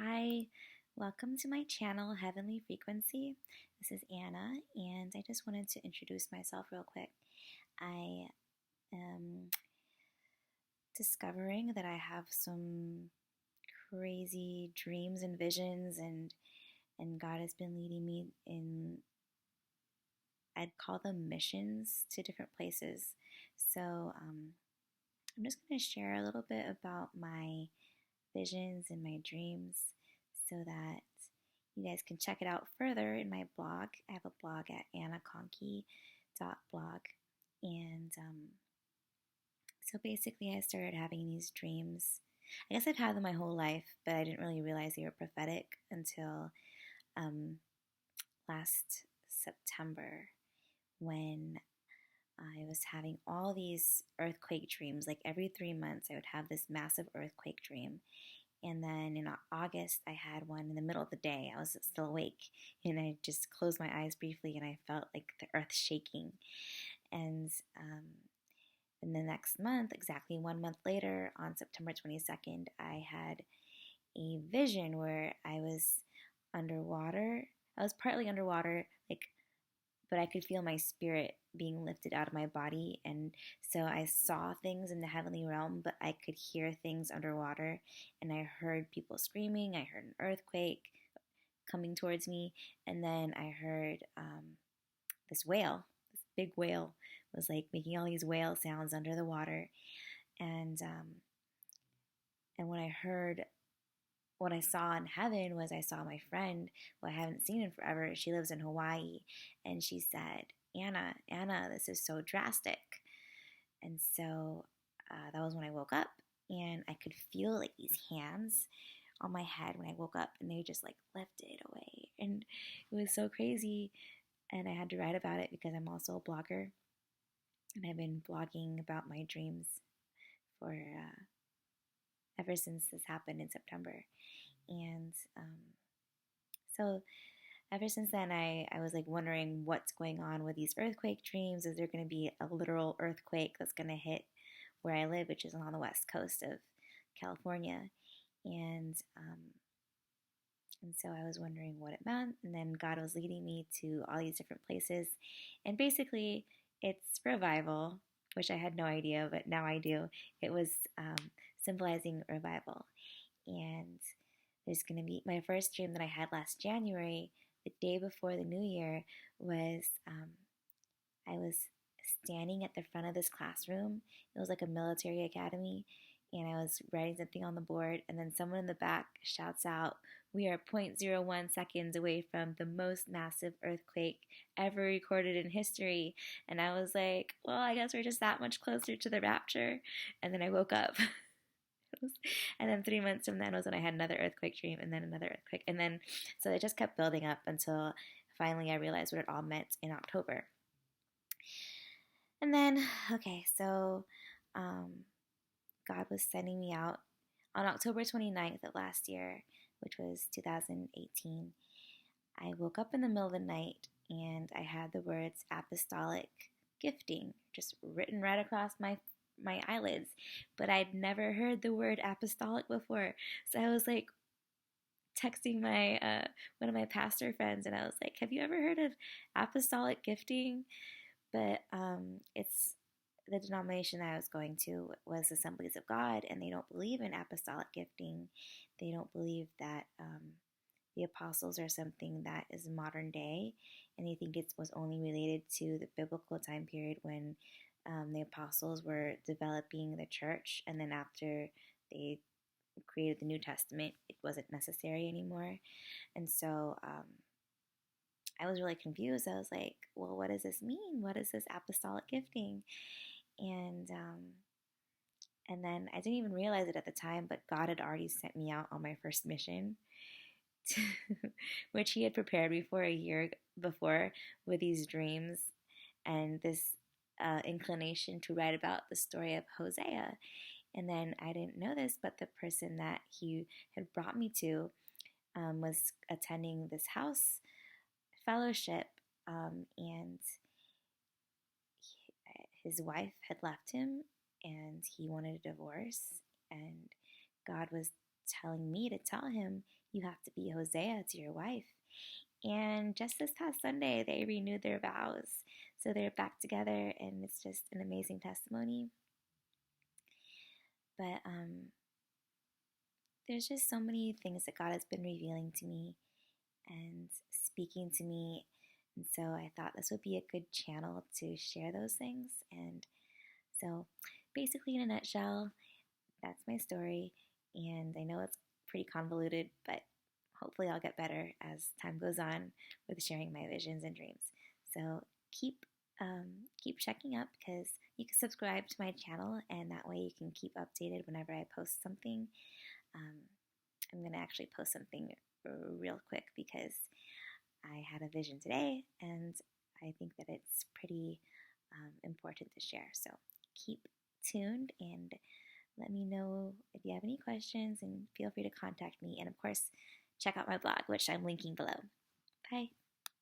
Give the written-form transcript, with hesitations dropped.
Hi, welcome to my channel, Heavenly Frequency. This is Anna, and I just wanted to introduce myself real quick. I am discovering that I have some crazy dreams and visions, and God has been leading me in, I'd call them missions to different places. So I'm just going to share a little bit about my visions and my dreams so that you guys can check it out further in my blog. I have a blog at annaconkey.blog. And so basically, I started having these dreams. I guess I've had them my whole life, but I didn't really realize they were prophetic until last September when I was having all these earthquake dreams. Like every 3 months, I would have this massive earthquake dream. And then in August, I had one in the middle of the day. I was still awake, and I just closed my eyes briefly, and I felt like the earth shaking. And in the next month, exactly 1 month later, on September 22nd, I had a vision where I was underwater. I was partly underwater, but I could feel my spirit being lifted out of my body. And so I saw things in the heavenly realm, but I could hear things underwater. And I heard people screaming. I heard an earthquake coming towards me. And then I heard this whale, this big whale, was like making all these whale sounds under the water. And what I saw in heaven was I saw my friend, who I haven't seen in forever. She lives in Hawaii, and she said, Anna, this is so drastic. And so that was when I woke up, and I could feel like these hands on my head when I woke up, and they just like lifted away, and it was so crazy. And I had to write about it because I'm also a blogger, and I've been blogging about my dreams for ever since this happened in September. And so ever since then, I was like wondering what's going on with these earthquake dreams. Is there going to be a literal earthquake that's going to hit where I live, which is on the west coast of California? And so I was wondering what it meant. And then God was leading me to all these different places. And basically, it's revival, which I had no idea, but now I do. It was symbolizing revival. And there's going to be my first dream that I had last January, the day before the new year, was I was standing at the front of this classroom. It was like a military academy, and I was writing something on the board, and then someone in the back shouts out, "We are zero point 0.01 seconds away from the most massive earthquake ever recorded in history." And I was like, well, I guess we're just that much closer to the rapture. And then I woke up. And then 3 months from then was when I had another earthquake dream, and then another earthquake. And then, so it just kept building up until finally I realized what it all meant in October. And then, okay, so God was sending me out on October 29th of last year, which was 2018. I woke up in the middle of the night, and I had the words apostolic gifting just written right across my eyelids, but I'd never heard the word apostolic before. So I was like texting my one of my pastor friends, and I was like, "Have you ever heard of apostolic gifting?" But it's the denomination that I was going to was Assemblies of God, and they don't believe in apostolic gifting. They don't believe that the apostles are something that is modern day, and they think it was only related to the biblical time period when the apostles were developing the church, and then after they created the New Testament, it wasn't necessary anymore. And so I was really confused. I was like, well, what does this mean? What is this apostolic gifting? And then I didn't even realize it at the time, but God had already sent me out on my first mission, which he had prepared me for a year before with these dreams and this inclination to write about the story of Hosea. And then I didn't know this, but the person that he had brought me to was attending this house fellowship, and his wife had left him, and he wanted a divorce. And God was telling me to tell him you have to be Hosea to your wife. And just this past Sunday, they renewed their vows. So they're back together, and it's just an amazing testimony. But there's just so many things that God has been revealing to me and speaking to me. And so I thought this would be a good channel to share those things. And so basically, in a nutshell, that's my story. And I know it's pretty convoluted, but hopefully I'll get better as time goes on with sharing my visions and dreams. So keep checking up, because you can subscribe to my channel, and that way you can keep updated whenever I post something. I'm going to actually post something real quick because I had a vision today, and I think that it's pretty important to share. So keep tuned and let me know if you have any questions, and feel free to contact me. And of course, check out my blog, which I'm linking below. Bye.